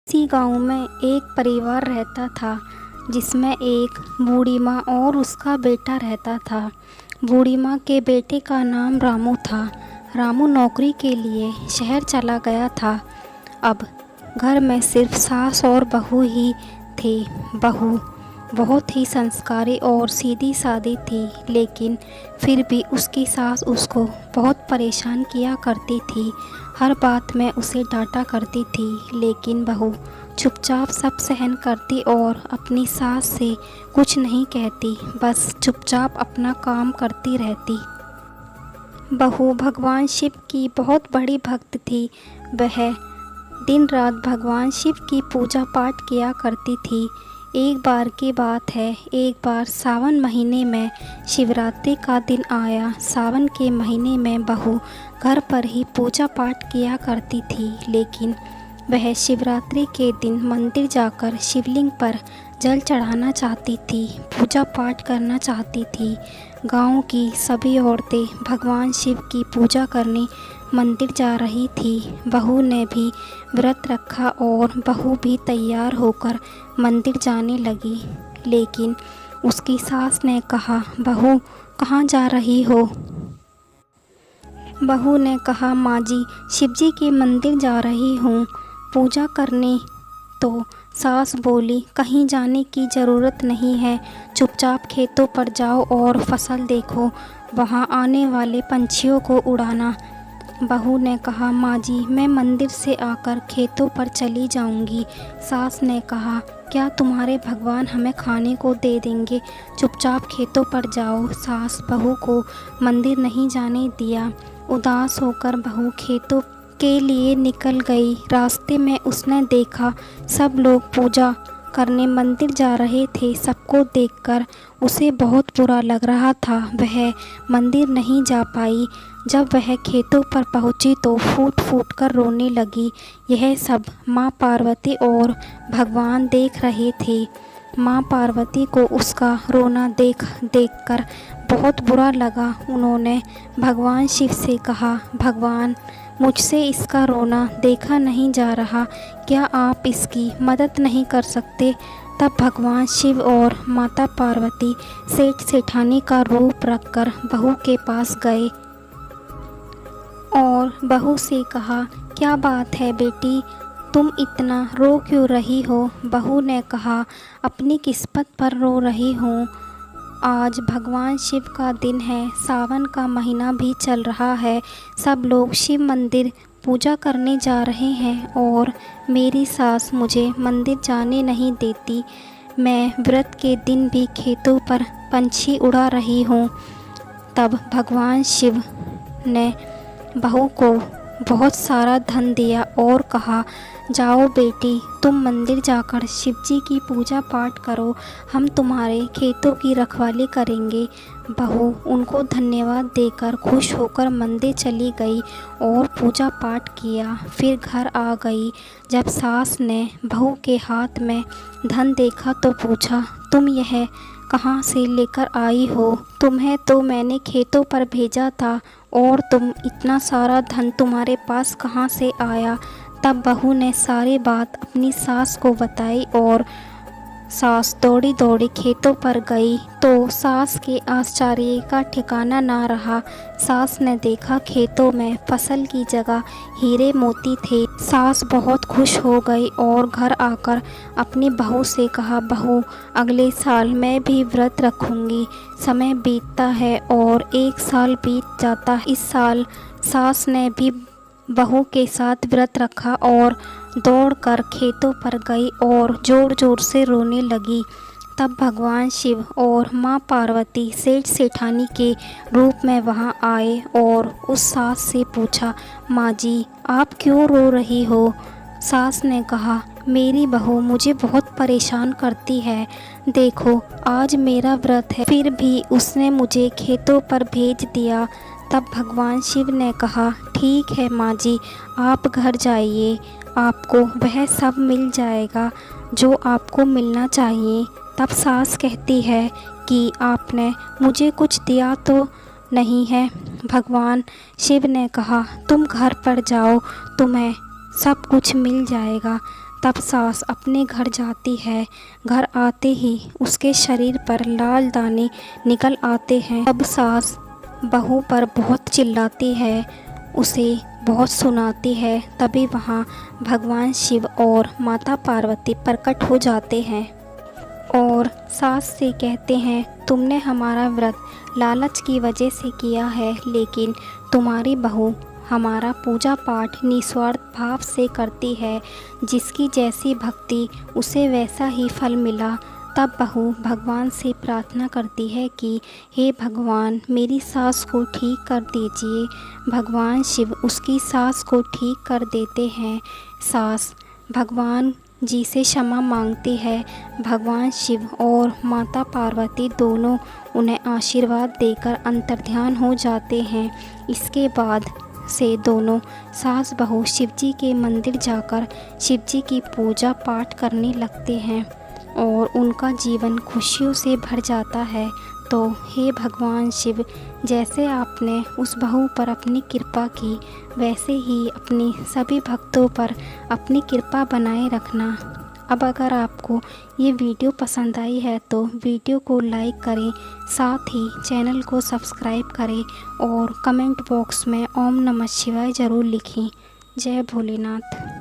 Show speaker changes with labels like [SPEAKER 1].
[SPEAKER 1] इसी गांव में एक परिवार रहता था जिसमें एक बूढ़ी माँ और उसका बेटा रहता था। बूढ़ी माँ के बेटे का नाम रामू था। रामू नौकरी के लिए शहर चला गया था। अब घर में सिर्फ सास और बहू ही थी। बहू बहुत ही संस्कारी और सीधी सादी थी, लेकिन फिर भी उसकी सास उसको बहुत परेशान किया करती थी। हर बात में उसे डांटा करती थी, लेकिन बहू चुपचाप सब सहन करती और अपनी सास से कुछ नहीं कहती, बस चुपचाप अपना काम करती रहती। बहू भगवान शिव की बहुत बड़ी भक्त थी। वह दिन रात भगवान शिव की पूजा पाठ किया करती थी। एक बार की बात है, एक बार सावन महीने में शिवरात्रि का दिन आया। सावन के महीने में बहू घर पर ही पूजा पाठ किया करती थी, लेकिन वह शिवरात्रि के दिन मंदिर जाकर शिवलिंग पर जल चढ़ाना चाहती थी, पूजा पाठ करना चाहती थी। गांव की सभी औरतें भगवान शिव की पूजा करने मंदिर जा रही थी। बहू ने भी व्रत रखा और बहू भी तैयार होकर मंदिर जाने लगी, लेकिन उसकी सास ने कहा, बहू कहाँ जा रही हो? बहू ने कहा, माँ जी, शिवजी के मंदिर जा रही हूँ पूजा करने। तो सास बोली, कहीं जाने की ज़रूरत नहीं है, चुपचाप खेतों पर जाओ और फसल देखो, वहाँ आने वाले पंछियों को उड़ाना। बहू ने कहा, माँ जी, मैं मंदिर से आकर खेतों पर चली जाऊंगी। सास ने कहा, क्या तुम्हारे भगवान हमें खाने को दे देंगे? चुपचाप खेतों पर जाओ। सास बहू को मंदिर नहीं जाने दिया। उदास होकर बहू खेतों के लिए निकल गई। रास्ते में उसने देखा सब लोग पूजा करने मंदिर जा रहे थे। सबको देखकर उसे बहुत बुरा लग रहा था। वह मंदिर नहीं जा पाई। जब वह खेतों पर पहुंची तो फूट फूट कर रोने लगी। यह सब माँ पार्वती और भगवान देख रहे थे। माँ पार्वती को उसका रोना देख कर बहुत बुरा लगा। उन्होंने भगवान शिव से कहा, भगवान, मुझसे इसका रोना देखा नहीं जा रहा, क्या आप इसकी मदद नहीं कर सकते? तब भगवान शिव और माता पार्वती सेठ सेठानी का रूप रखकर बहू के पास गए और बहू से कहा, क्या बात है बेटी, तुम इतना रो क्यों रही हो? बहू ने कहा, अपनी किस्मत पर रो रही हूँ। आज भगवान शिव का दिन है, सावन का महीना भी चल रहा है, सब लोग शिव मंदिर पूजा करने जा रहे हैं और मेरी सास मुझे मंदिर जाने नहीं देती। मैं व्रत के दिन भी खेतों पर पंछी उड़ा रही हूँ। तब भगवान शिव ने बहू को बहुत सारा धन दिया और कहा, जाओ बेटी, तुम मंदिर जाकर शिवजी की पूजा पाठ करो, हम तुम्हारे खेतों की रखवाली करेंगे। बहू उनको धन्यवाद देकर खुश होकर मंदिर चली गई और पूजा पाठ किया। फिर घर आ गई। जब सास ने बहू के हाथ में धन देखा तो पूछा, तुम यह कहाँ से लेकर आई हो? तुम्हें तो मैंने खेतों पर भेजा था और तुम इतना सारा धन तुम्हारे पास कहाँ से आया? तब बहू ने सारी बात अपनी सास को बताई और सास दौड़ी दौड़ी खेतों पर गई तो सास के आश्चर्य का ठिकाना ना रहा। सास ने देखा खेतों में फसल की जगह हीरे मोती थे। सास बहुत खुश हो गई और घर आकर अपनी बहू से कहा, बहू, अगले साल मैं भी व्रत रखूंगी। समय बीतता है और एक साल बीत जाता है। इस साल सास ने भी बहू के साथ व्रत रखा और दौड़कर खेतों पर गई और ज़ोर ज़ोर से रोने लगी। तब भगवान शिव और माँ पार्वती सेठ सेठानी के रूप में वहाँ आए और उस सास से पूछा, माँ जी, आप क्यों रो रही हो? सास ने कहा, मेरी बहू मुझे बहुत परेशान करती है। देखो, आज मेरा व्रत है, फिर भी उसने मुझे खेतों पर भेज दिया। तब भगवान शिव ने कहा, ठीक है माँ जी, आप घर जाइए, आपको वह सब मिल जाएगा जो आपको मिलना चाहिए। तब सास कहती है कि आपने मुझे कुछ दिया तो नहीं है? भगवान शिव ने कहा, तुम घर पर जाओ, तुम्हें सब कुछ मिल जाएगा। तब सास अपने घर जाती है। घर आते ही उसके शरीर पर लाल दाने निकल आते हैं। तब सास बहू पर बहुत चिल्लाती है, उसे बहुत सुनाती है। तभी वहाँ भगवान शिव और माता पार्वती प्रकट हो जाते हैं और सास से कहते हैं, तुमने हमारा व्रत लालच की वजह से किया है, लेकिन तुम्हारी बहू हमारा पूजा पाठ निस्वार्थ भाव से करती है। जिसकी जैसी भक्ति उसे वैसा ही फल मिला। तब बहू भगवान से प्रार्थना करती है कि हे भगवान, मेरी सास को ठीक कर दीजिए। भगवान शिव उसकी सास को ठीक कर देते हैं। सास भगवान जी से क्षमा मांगती है। भगवान शिव और माता पार्वती दोनों उन्हें आशीर्वाद देकर अंतर्ध्यान हो जाते हैं। इसके बाद से दोनों सास बहू शिवजी के मंदिर जाकर शिवजी की पूजा पाठ करने लगते हैं और उनका जीवन खुशियों से भर जाता है। तो हे भगवान शिव, जैसे आपने उस बहू पर अपनी कृपा की, वैसे ही अपनी सभी भक्तों पर अपनी कृपा बनाए रखना। अब अगर आपको ये वीडियो पसंद आई है तो वीडियो को लाइक करें, साथ ही चैनल को सब्सक्राइब करें और कमेंट बॉक्स में ओम नमः शिवाय ज़रूर लिखें। जय भोलेनाथ।